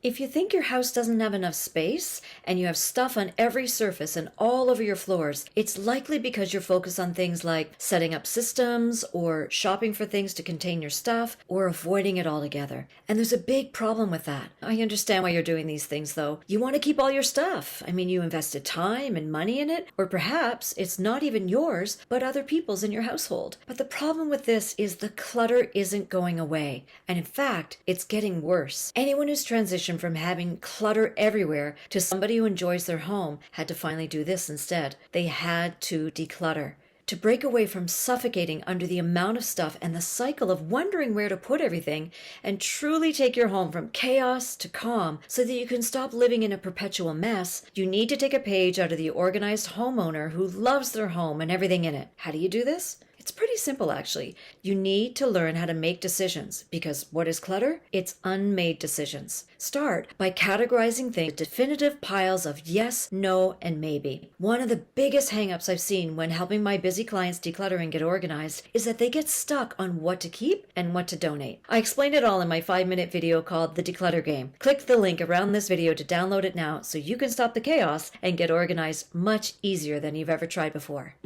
If you think your house doesn't have enough space and you have stuff on every surface and all over your floors, it's likely because you're focused on things like setting up systems or shopping for things to contain your stuff or avoiding it altogether. And there's a big problem with that. I understand why you're doing these things though. You want to keep all your stuff. I mean, you invested time and money in it, or perhaps it's not even yours, but other people's in your household. But the problem with this is the clutter isn't going away. And in fact, it's getting worse. Anyone who's transitioned from having clutter everywhere to somebody who enjoys their home had to finally do this instead. They had to declutter. To break away from suffocating under the amount of stuff and the cycle of wondering where to put everything, and truly take your home from chaos to calm so that you can stop living in a perpetual mess, you need to take a page out of the organized homeowner who loves their home and everything in it. How do you do this? It's pretty simple, actually. You need to learn how to make decisions, because what is clutter? It's unmade decisions. Start by categorizing things into definitive piles of yes, no, and maybe. One of the biggest hangups I've seen when helping my busy clients declutter and get organized is that they get stuck on what to keep and what to donate. I explained it all in my 5-minute video called The Declutter Game. Click the link around this video to download it now so you can stop the chaos and get organized much easier than you've ever tried before.